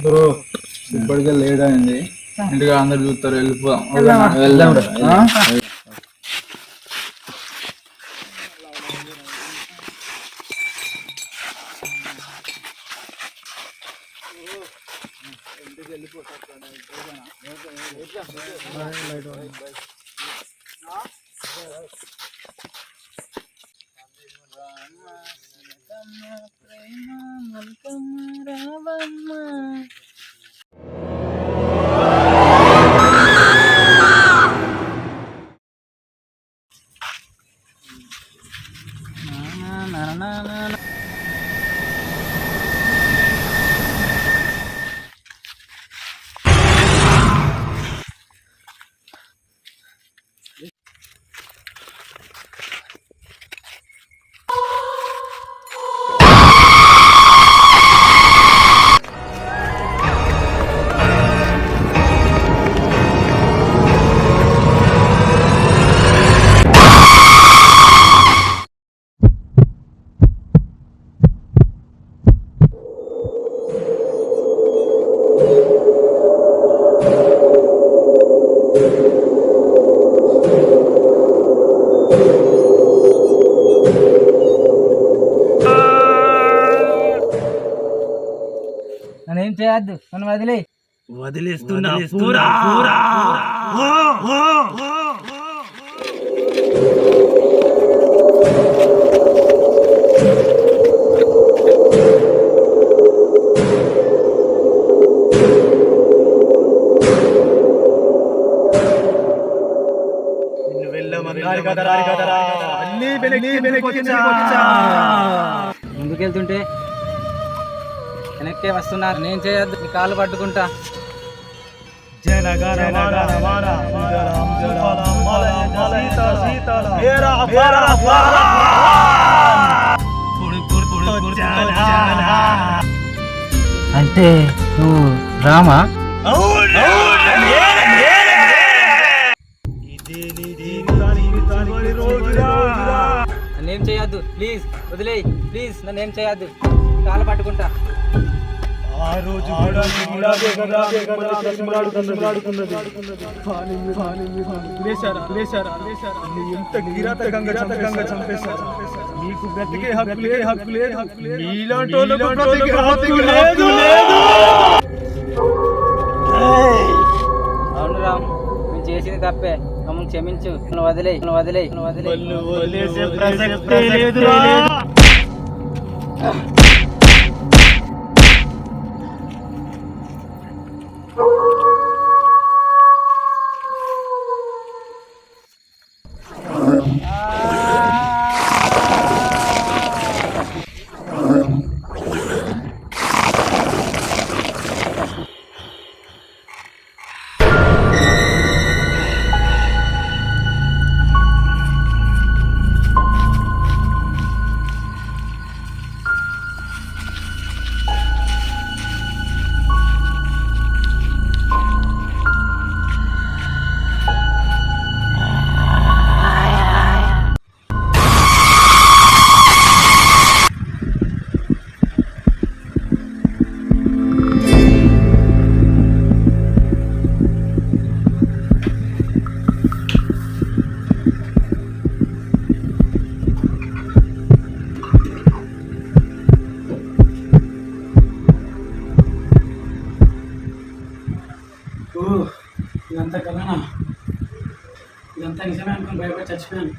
Bro ఇప్పటికే late అయింది. ఇంటిగా అందరు చూస్తారు, వెళ్ళిపోదాం. వెళ్దాం రా. నన్నేం చేయద్దు, నన్ను వదిలేస్తున్నా. ముందుకెళ్తుంటే వెనక్కే వస్తున్నారు. నేను చేయొద్దు, నీ కాళ్ళు పట్టుకుంటా. అంటే నువ్వు రామా? నన్నేం చేయొద్దు ప్లీజ్, వదిలేయ్ ప్లీజ్, నన్నేం చేయొద్దు, కాళ్ళు పట్టుకుంటా. ఆ రోజు ఎంత కిరాతకంగా చంపేశారు. మీకు బ్రతికే హక్కు లేదు. మీలాంటి వాళ్ళకు బ్రతికే హక్కు లేదు. అవును రామ్, నేను చేసింది తప్పే, మమ్మల్ని క్షమించు. వదిలేయ్. వదిలేసే ప్రసక్తే లేదురా. ఇదంతా కథనా? ఇదంతా నిజమే అనుకుని భయపడి చచ్చిపోయాను.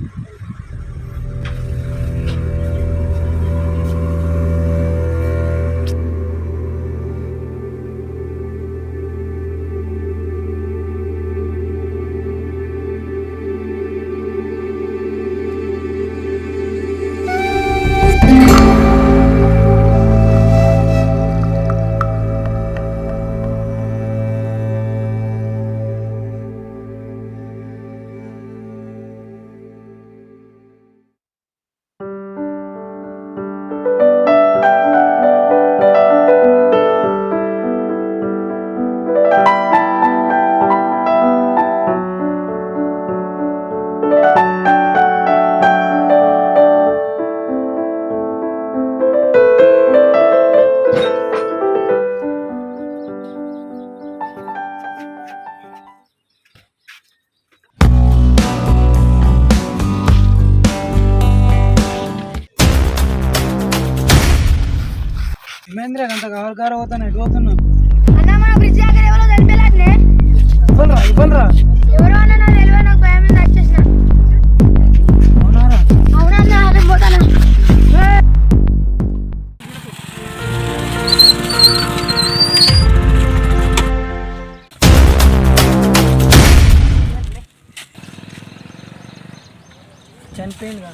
మహేంద్ర అంత కారు పోతాను ఎటు పోతున్నావు అన్న మన బ్రిడ్జ్ దగ్గర ఎవరో తెలిపేలాట్నే ఇవ్వరా ఎవరో అన్న నాకు తెలియదు నాకు భయం మీద వచ్చేసిన అవునారా అవునన్నా నేను పోతాను చనిపోయిందిగా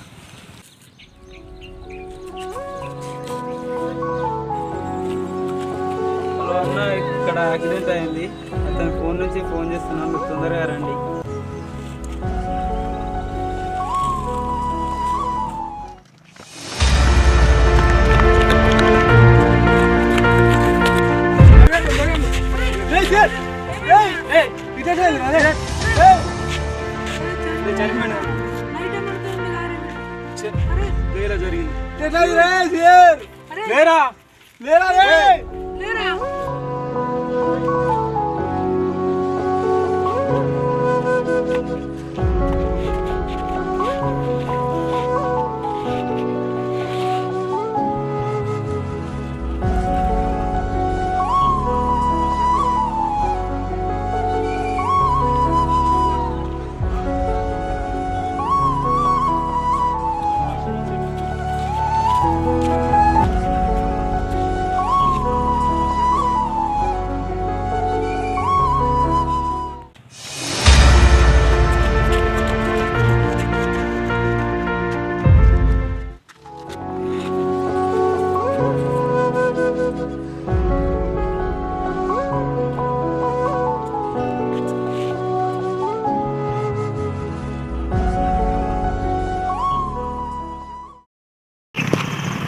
హలో అన్న ఇక్కడ యాక్సిడెంట్ అయింది అతని ఫోన్ నుంచి ఫోన్ చేస్తున్నాను మీరు తొందరగా రండి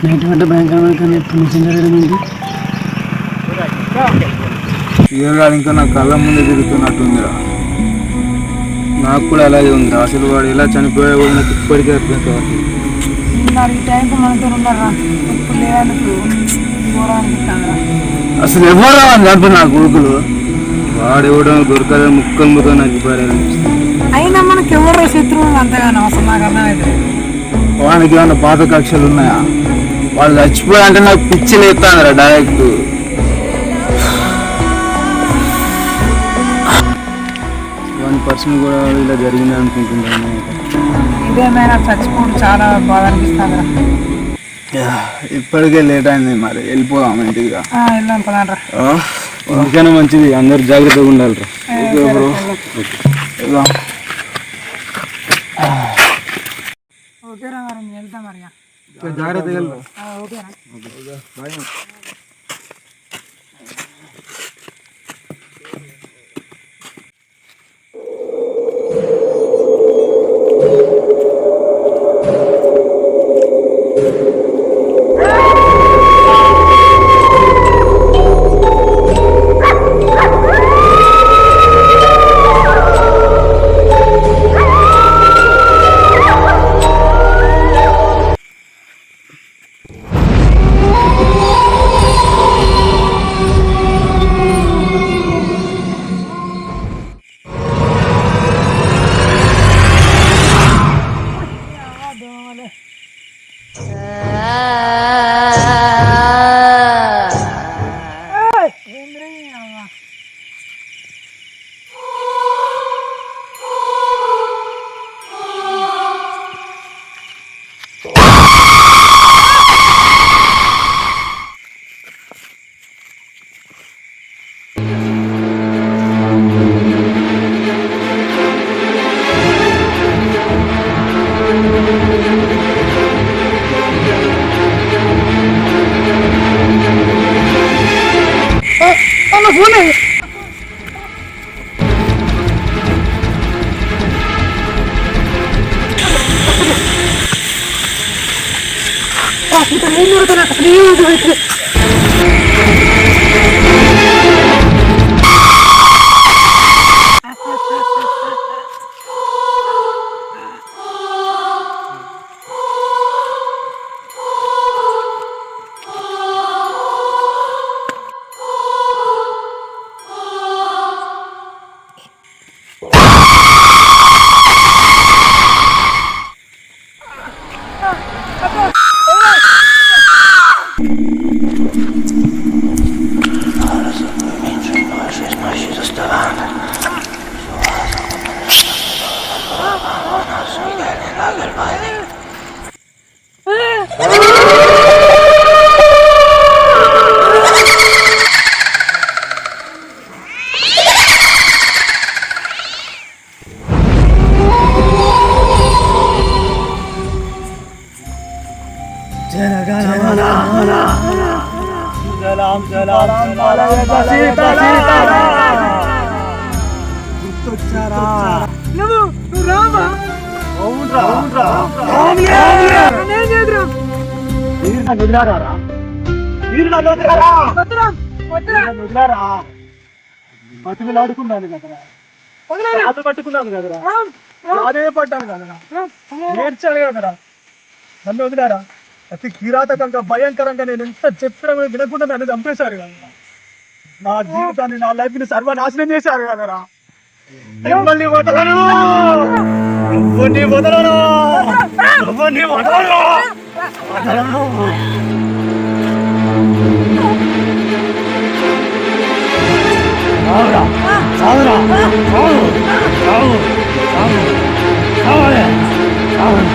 నైట్ పడ్డ భయంకరమైన ఎప్పుడు నుంచి జరగడం ఏంటి ఇవాళ ఇంకా నా కళ్ళ ముందే తిరుగుతున్నట్టుందిరా నాకు కూడా అలాగే ఉందిరా అసలు వాడు ఎలా చనిపోయా కూడా నాకు ఇప్పటికీ అర్థం కావాలి ఈ టైంకి మనతో ఉన్నారా ఇప్పుడు లేదన్నప్పుడు అసలు ఎవరు అంటే నా కొడుకులు వాడెవడో దొరకలే ముక్కలు ముక్క నాకు అయినా మనకి ఎవరో శత్రువులు అంతగానో అసలు నాకు అర్థమైతే వానికి ఏమన్నా పాత కక్షలు ఉన్నాయా వాళ్ళు చచ్చిపోయాలంటే నాకు పిచ్చి లేస్తాను డైరెక్ట్ వన్ పర్సన్ కూడా ఇలా జరిగింది అనుకుంటున్నాను ఇదేమైనా చచ్చిపోవడం చాలా బాధ అనిపిస్తుంది ఇప్పటికే లేట్ అయింది మరి వెళ్ళిపోదాం ఇంటిగా వెళ్దాం పదాండ్రా ఇంకైనా మంచిది అందరు జాగ్రత్తగా ఉండాలిరా ఓకేరా మరి వెళ్తాం మరి జాగ్రత్తగా ఓకేనా బతికిలాడుకున్నాను కదరా, అది పట్టుకున్నాను కదరా, అదే పడ్డాను కదరా, నేర్చాను కదరా, నన్ను వదిలారా. అతి కిరాతకంగా భయంకరంగా నేను ఎంత చెప్పినా కూడా వినకుండా నన్ను చంపేశారు కదరా. నా జీవితాన్ని, నా లైఫ్ ని సర్వనాశనం చేశారు కదరా. మిమ్మల్ని వదలను, ఎవరిని వదలను, ఎవరిని వదలను, వదలను. అవురా, అవురా, అవును, అవును, అవును, కావాలి, అవును.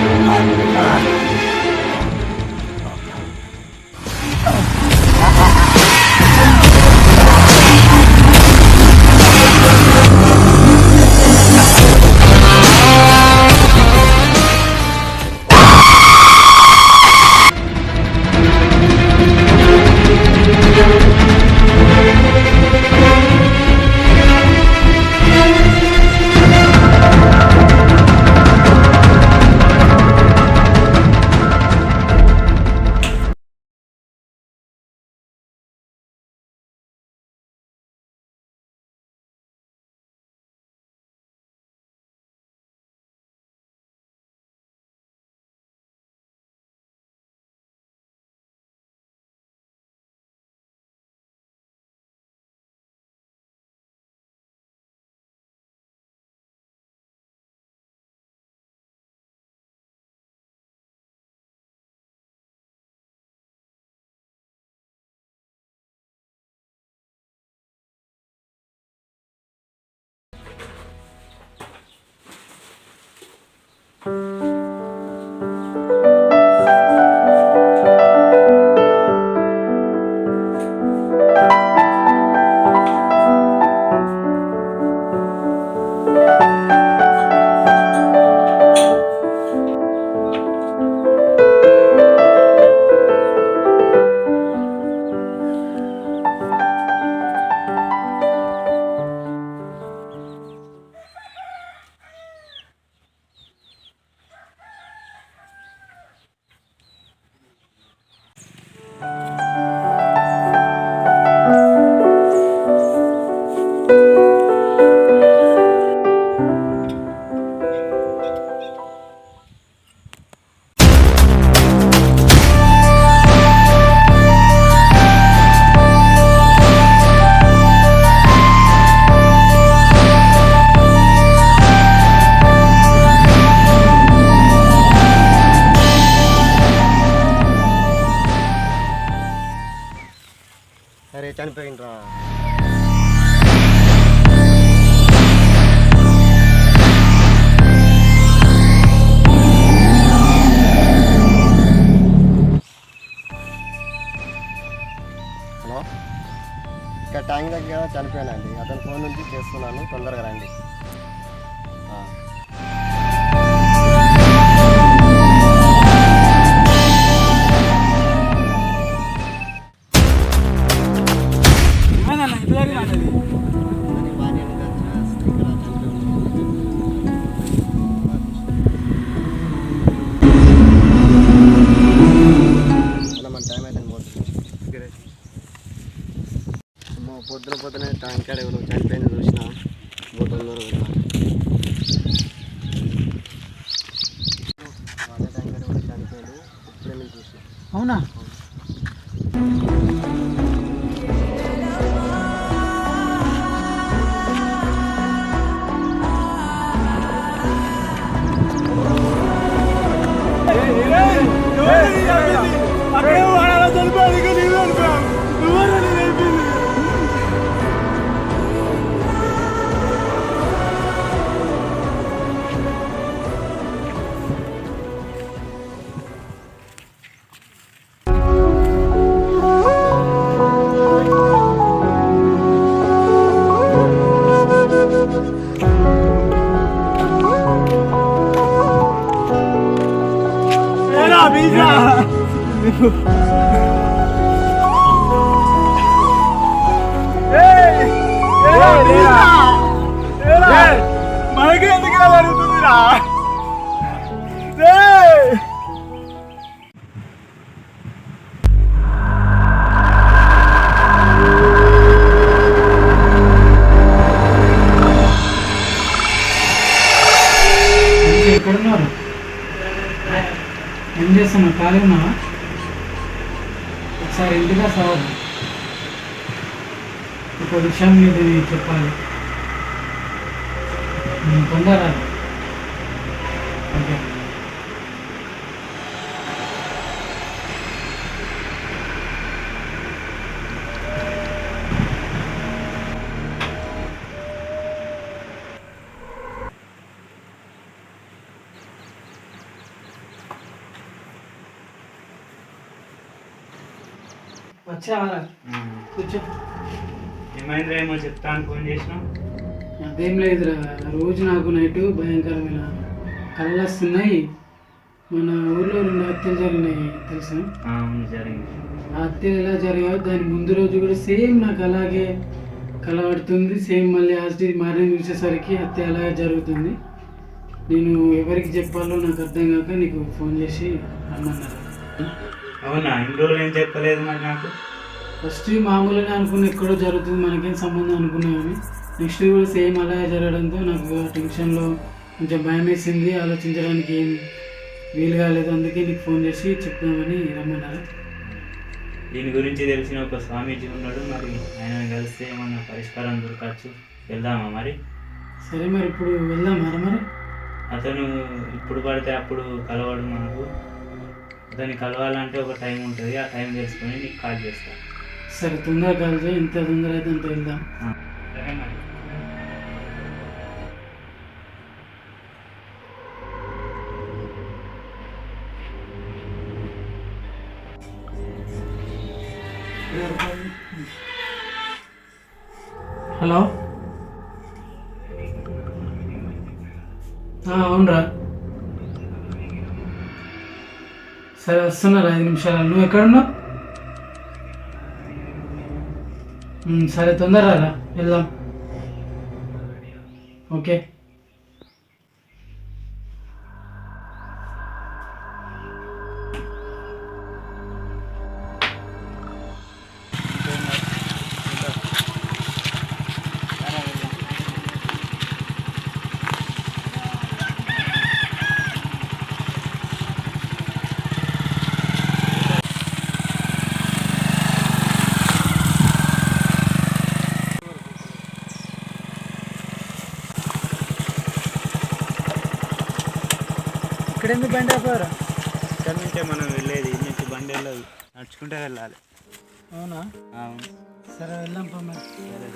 అరే చనిపోయినరా. హలో, ఇక్కడ ట్యాంక్ దగ్గర చనిపోయానండి. అతని ఫోన్ నుంచి చేస్తున్నాను, తొందరగా రండి. పొద్దున ట్యాంక్ కాడ ఎవరు చనిపోయింది చూసిన, తొందరగా వాళ్ళ ట్యాంక్ కాడ ఎవరు చనిపోయింది ఇప్పుడే నేను చూసిన. అవునా? ఖాళీ ఉన్నావా? ఒకసారి ఇంటిగా సాగు. ఒక విషయం మీద చెప్పాలి. తొందర ఓకే. వచ్చావరా? కూర్చో. ఏమైందిరా? ఏమో చెప్తాను ఫోన్ చేసినావు. అదేం లేదురా, రోజు నాకు నైట్ భయంకరమైన కళ్ళు వస్తున్నాయి. మన ఊర్లో 2 హత్యలు జరిగినాయి తెలుసా? జరిగింది. ఆ హత్యలు ఎలా జరిగాయో దాని ముందు రోజు కూడా సేమ్ నాకు అలాగే కలబడుతుంది. సేమ్ మళ్ళీ హాస్టల్ మార్నింగ్ చూసేసరికి హత్య అలాగే జరుగుతుంది. నేను ఎవరికి చెప్పాలో నాకు అర్థం కాక నీకు ఫోన్ చేసి రమ్మన్నారు. అవునా? ఇన్ని రోజులు ఏం చెప్పలేదు మరి నాకు. ఫస్ట్ మామూలుగా అనుకున్న ఎక్కడో జరుగుతుంది, మనకేం సంబంధం అనుకున్నామని. నెక్స్ట్ కూడా సేమ్ అలాగే జరగడంతో నాకు ఆ టెన్షన్లో కొంచెం భయం వేసింది. ఆలోచించడానికి ఏం వీలు కాలేదు. అందుకే నీకు ఫోన్ చేసి చెప్తామని రమ్మన్నారు. దీని గురించి తెలిసిన ఒక స్వామీజీ ఉన్నాడు, మరి ఆయన కలిస్తే ఏమన్నా పరిష్కారం దొరకచ్చు. వెళ్దామా మరి? సరే మరి ఇప్పుడు వెళ్దామా మరి? అతను ఇప్పుడు పడితే అప్పుడు కలవడు మనకు. అతన్ని కలవాలంటే ఒక టైం ఉంటుంది. ఆ టైం తెలుసుకొని నీకు కాల్ చేస్తాను. సరే తొందరగా కాల్ చేయి. ఎంత తొందర అయితే అంత వెళ్దాం. సరే మరి. హలో, అవునరా. సరే వస్తున్నారా? 5 నిమిషాలు. నువ్వు ఎక్కడున్నావు? సరే తొందరగా రా, వెళ్దాం. ఓకే. ఇక్కడ ఎందుకు బండి ఆపారా? ఇక్కడ నుంచే మనం వెళ్ళేది. ఇటు నుంచి బండి వెళ్ళదు, నడుచుకుంటే వెళ్ళాలి. అవునా? అవును. సరే వెళ్దాం పా మరి. సరే.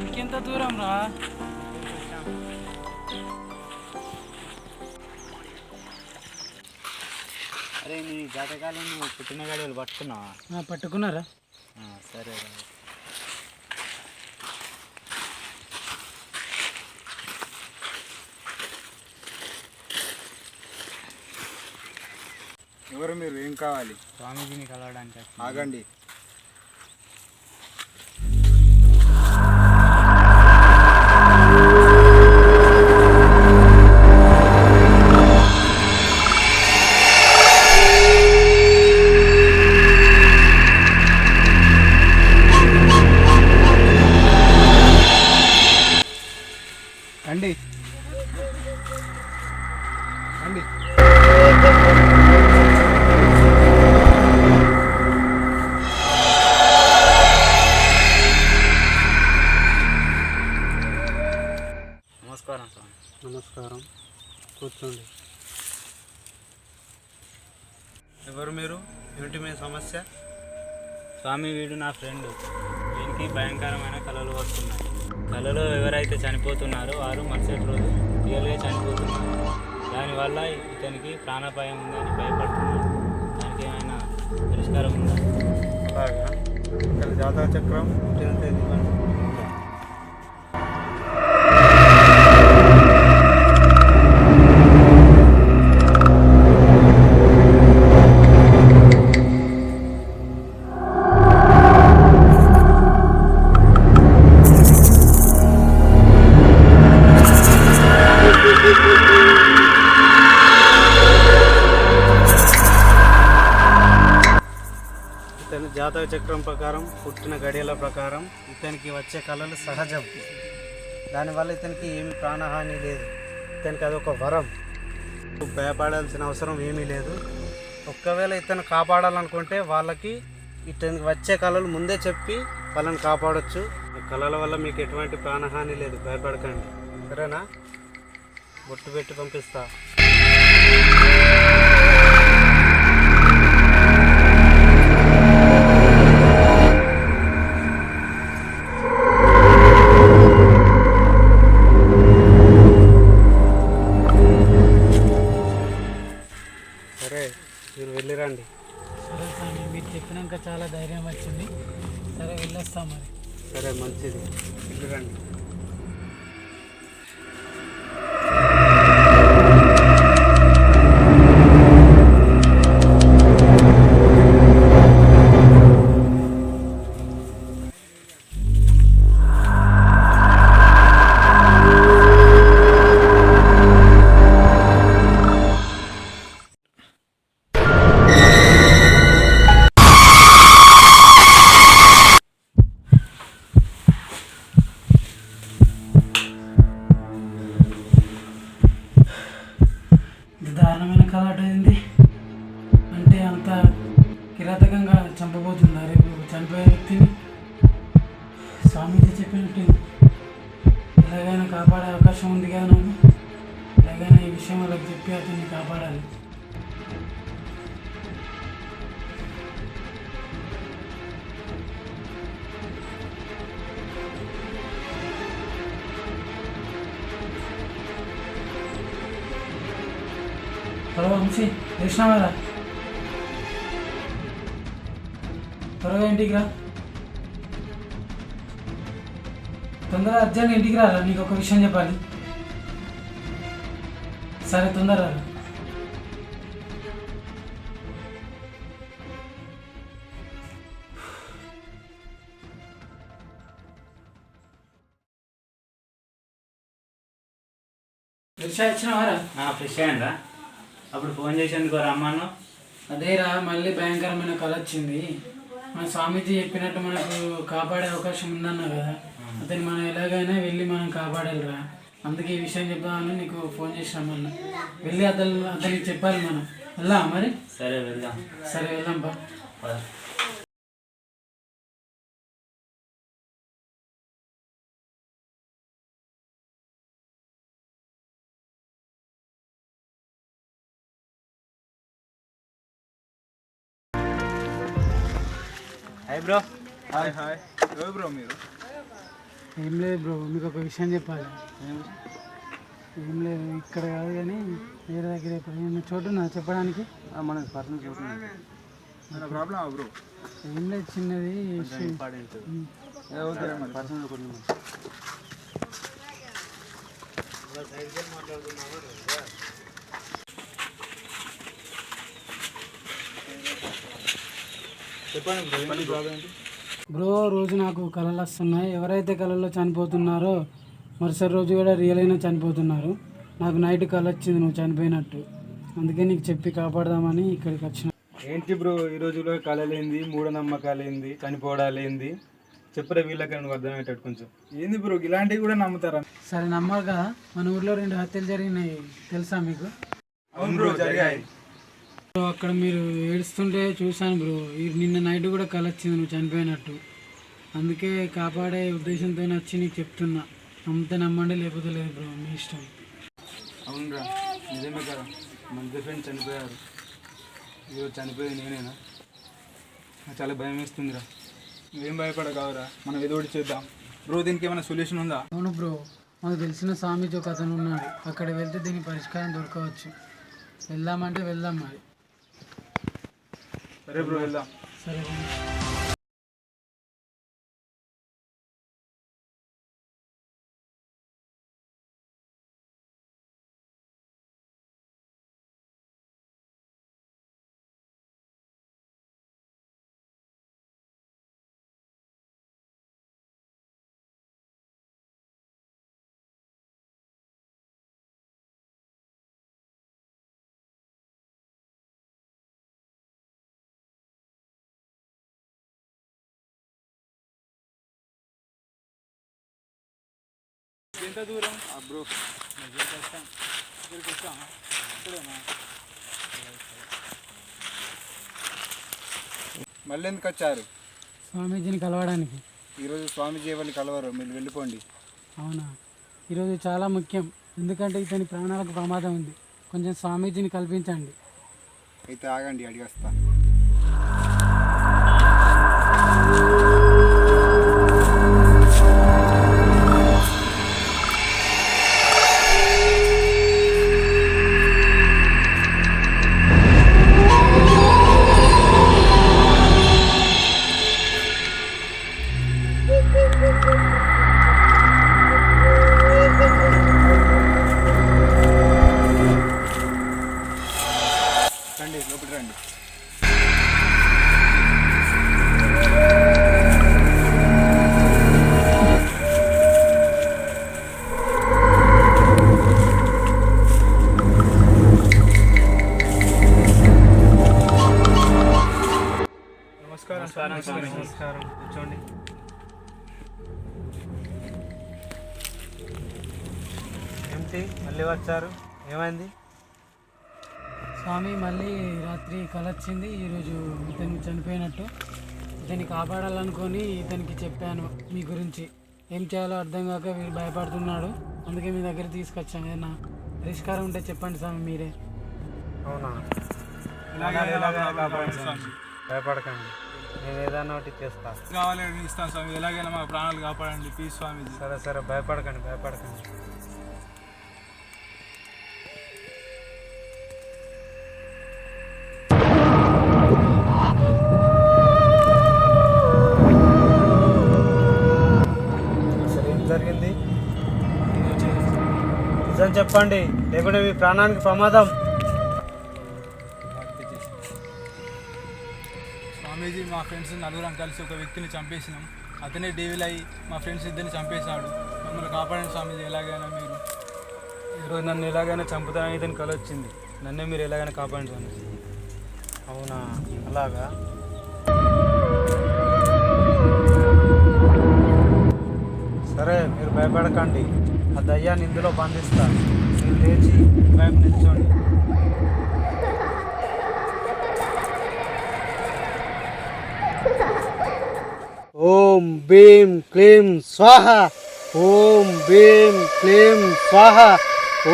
ఇంకెంత దూరం రా? అరే నీ జాతకాలం నువ్వు పుట్టిన గడియలు పట్టుకున్నావా? పట్టుకున్నారా? సరే. ఎవరు మీరు? ఏం కావాలి? స్వామీజీని కలవడానికి. ఆగండి. నమస్కారం, కూర్చోండి. ఎవరు మీరు? ఏమిటి మీ సమస్య? స్వామి, వీడు నా ఫ్రెండ్. వీనికి భయంకరమైన కళలు వస్తున్నాయి. కళలో ఎవరైతే చనిపోతున్నారో వారు మరుసటి రోజు రియల్గా చనిపోతున్నారు. దానివల్ల ఇతనికి ప్రాణాపాయం ఉందని భయపడుతున్నాడు. దానికి ఏమైనా పరిష్కారం ఉందా? అలాగా, ఇక్కడ జాతక చక్రం పుట్టిన తేదీ ఉందా? ఇతని జాతక చక్రం ప్రకారం, పుట్టిన గడియల ప్రకారం ఇతనికి వచ్చే కళలు సహజం. దానివల్ల ఇతనికి ఏమి ప్రాణహాని లేదు. ఇతనికి అదొక వరం. భయపడాల్సిన అవసరం ఏమీ లేదు. ఒక్కవేళ ఇతను కాపాడాలనుకుంటే వాళ్ళకి ఇతనికి వచ్చే కళలు ముందే చెప్పి వాళ్ళని కాపాడొచ్చు. ఆ కళల వల్ల మీకు ఎటువంటి ప్రాణహాని లేదు, భయపడకండి. సరేనా? బొట్టు పెట్టి పంపిస్తా. సరే, మీరు వెళ్ళిరండి. సరే స్వామి, మీరు చెప్పినాక చాలా ధైర్యం వచ్చింది. సరే, వెళ్ళొస్తాం మరి. సరే, మంచిది, వెళ్ళిరండి. దారుణమైన కళ అయింది. అంటే అంత కిరాతకంగా చంపబోతుందా రేపు చనిపోయే వ్యక్తిని? స్వామీజీ చెప్పినట్టు ఎలాగైనా కాపాడే అవకాశం ఉంది కదా నాకు. ఎలాగైనా ఈ విషయం వాళ్ళకి చెప్పి అతన్ని కాపాడాలి. హలో వంశీ, లేచినావారా? త్వరగా ఇంటికి రా. తొందరగా అర్జెంట్ ఇంటికి రారా, నీకు ఒక విషయం చెప్పాలి. సరే, తొందరగా రా. రిక్షా ఇచ్చినావారా? ఫ్రెష్ అయ్యారా? అప్పుడు ఫోన్ చేసేందుకు రమ్మాను. అదేరా, మళ్ళీ భయంకరమైన కళ వచ్చింది. మన స్వామీజీ చెప్పినట్టు మనకు కాపాడే అవకాశం ఉందన్నా కదా, అతన్ని మనం ఎలాగైనా వెళ్ళి మనం కాపాడాలిరా. అందుకే ఈ విషయం చెప్దామని నీకు ఫోన్ చేసినాం. మళ్ళీ వెళ్ళి అతనికి చెప్పాలి మనం. వెళ్దాం మరి? సరే, వెళ్దాం. సరే, వెళ్దాం బా. Hi bro. Hi hi. ఎవరు బ్రో మీరు? ఏం లేదు బ్రో, మీకు ఒక విషయం చెప్పాలి. ఏం లేదు, ఇక్కడ కాదు కానీ వేరే దగ్గర ఏమైనా చోటు నా చెప్పడానికి. మన పర్సనల్ చోటు ప్రాబ్లమ్ బ్రో? ఏం లేదు, చిన్నది ఇంపార్టెంట్ పర్సనల్ కొన్ని చెప్పండి బ్రో. బ్రో, రోజు నాకు కళలు వస్తున్నాయి. ఎవరైతే కళల్లో చనిపోతున్నారో మరుసటి రోజు కూడా రియల్ అయినా చనిపోతున్నారు. నాకు నైట్ కళ వచ్చింది నువ్వు చనిపోయినట్టు. అందుకే నీకు చెప్పి కాపాడదామని ఇక్కడికి వచ్చిన. ఏంటి బ్రో, ఈ రోజులో కళలేంది, మూఢనమ్మకాలేంది, చనిపోవడాలేంది? చెప్పరే వీళ్ళకి నువ్వు అర్థమయ్యేటట్టు కొంచెం. ఏంది బ్రో, ఇలాంటివి కూడా నమ్ముతారా? సరే, నమ్మరు కదా. మన ఊర్లో 2 హత్యలు జరిగినాయి, తెలుసా మీకు? అవును బ్రో, జరిగాయి. అక్కడ మీరు ఏడుస్తుంటే చూశాను బ్రో. నిన్న నైట్ కూడా కళ వచ్చింది నువ్వు చనిపోయినట్టు. అందుకే కాపాడే ఉద్దేశంతో వచ్చి నీకు చెప్తున్నా. నమ్మితే నమ్మండి, లేకపోతే లేదు బ్రో, మీ ఇష్టం. అవునరా, నిజమే కదా, మన ఇద్దరు ఫ్రెండ్స్ చనిపోయారు. ఈరోజు చనిపోయేది నేనేనా? నాకు చాలా భయం వేస్తుందిరా. నువ్వేం భయపడకావురా, మనం ఏదో ఒకటి చేద్దాం. బ్రో, దీనికి ఏమైనా సొల్యూషన్ ఉందా? అవును బ్రో, మాకు తెలిసిన స్వామీజీ ఒక అతను ఉన్నాడు. అక్కడ వెళ్తే దీనికి పరిష్కారం దొరకవచ్చు. వెళ్దామంటే వెళ్దాం మరి. సరే బ్రో, వెళ్దాం. సరే బ్రో. ఎంత దూరం బ్రో? ఇక్కడికి వచ్చామా? ఇక్కడేనా? మళ్ళీ ఎందుకు వచ్చారు? స్వామీజీని కలవడానికి. ఈరోజు స్వామీజీ ఎవరిని కలవరు, మీరు వెళ్ళిపోండి. అవునా? ఈరోజు చాలా ముఖ్యం, ఎందుకంటే ఇతని ప్రాణాలకు ప్రమాదం ఉంది. కొంచెం స్వామీజీని కల్పించండి. అయితే ఆగండి, అడిగి వస్తా. రండి, లోపలికి రండి. నమస్కారం, కూర్చోండి. ఏంటి మళ్ళీ వచ్చారు, ఏమైంది? స్వామి, మళ్ళీ రాత్రి కల వచ్చింది. ఈరోజు ఇతను చనిపోయినట్టు. ఇతన్ని కాపాడాలనుకొని ఇతనికి చెప్పాను మీ గురించి. ఏం చేయాలో అర్థం కాక వీడు భయపడుతున్నాడు. అందుకే మీ దగ్గర తీసుకొచ్చాను. ఏదన్నా పరిష్కారం ఉంటే చెప్పండి స్వామి మీరే. అవునా? భయపడకండి, నేను ఏదైనా ఒకటి చేస్తా. కావాలని ఇస్తాను స్వామి, ఎలాగైనా మా ప్రాణాలు కాపాడండి ప్లీజ్ స్వామీజీ. సరే భయపడకండి. అసలు ఏం జరిగింది నిజం చెప్పండి, లేకుంటే మీ ప్రాణానికి ప్రమాదం. స్వామీజీ, మా ఫ్రెండ్స్ నలుగురం కలిసి ఒక వ్యక్తిని చంపేసినాం. అతనే డేవిల్ అయ్యి మా ఫ్రెండ్స్ ఇద్దరిని చంపేశాడు. మమ్మల్ని కాపాడండి స్వామీజీ, ఎలాగైనా మీరు. ఈరోజు నన్ను ఎలాగైనా చంపుతానని ఇతను కల వచ్చింది. నన్నే మీరు ఎలాగైనా కాపాడండి స్వామీజీ. అవునా? అలాగా? సరే, మీరు భయపడకండి. ఆ దయ్యాన్ని ఇందులో బంధిస్తా. మీరు లేచి వైపు నిల్చోండి. ఓం భీం క్లీం స్వాహ. ఓం భీం క్లీం స్వాహ.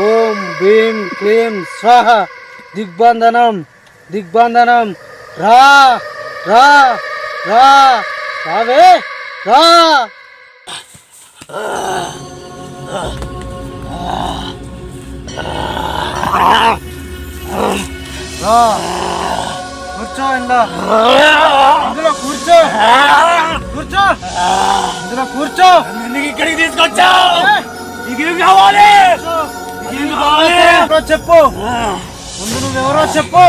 ఓం భీం క్లీం స్వాహ. దిగ్బంధనం. రా రావే రా. కూర్చో, ఇందులో కూర్చో. ఇందులో కూర్చో. ఇక్కడికి తీసుకొచ్చావు. నీకేం కావాలి? చెప్పు. ముందు నువ్వెవరో చెప్పు.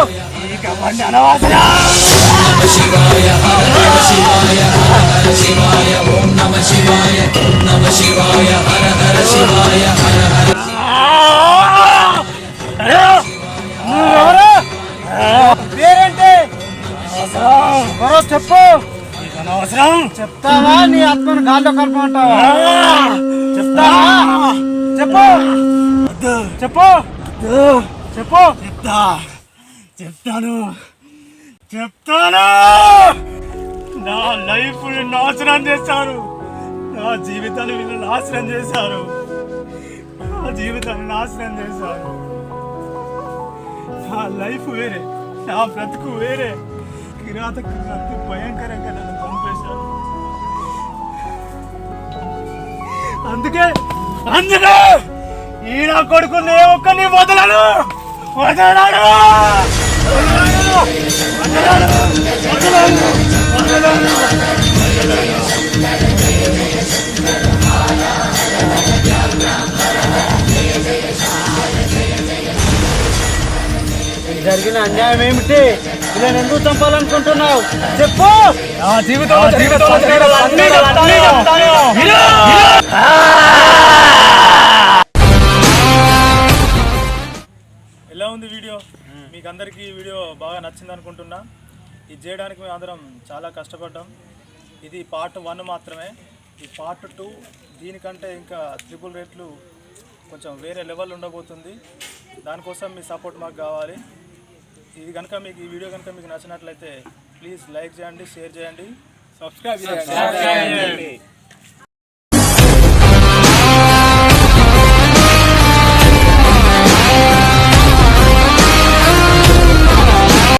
పేరేంటి? ఎవరో చెప్పు. చెప్తావా? నీ ఆత్మను గాల్లో కలపమంటావా? చెప్తావా? చెప్పు. చెప్తాను. నా లైఫ్ నాశనం చేశారు. నా జీవితాన్ని వీళ్ళు నాశనం చేశారు. నా లైఫ్ వేరే, నా బ్రతుకు వేరే. కిరాతకంగా అతి భయంకరంగా నన్ను చంపేశారు. అందుకే ఈ నా కొడుకుని ఒక్కని వదలను. జరిగిన అన్యాయం ఏమిటి? ఇలా ఎందుకు చంపాలనుకుంటున్నావు చెప్పు. ఎలా ఉంది వీడియో? మీకు అందరికీ ఈ వీడియో బాగా నచ్చింది అనుకుంటున్నా. ఇది చేయడానికి మేము అందరం చాలా కష్టపడ్డాం. ఇది పార్ట్ 1 మాత్రమే. ఈ పార్ట్ 2 దీనికంటే ఇంకా 3 రేట్లు కొంచెం వేరే లెవెల్ ఉండబోతుంది. దానికోసం మీ సపోర్ట్ మాకు కావాలి. ఇది కనుక మీకు ఈ వీడియో కనుక మీకు నచ్చినట్లయితే ప్లీజ్ లైక్ చేయండి, షేర్ చేయండి, సబ్స్క్రైబ్ చేయండి.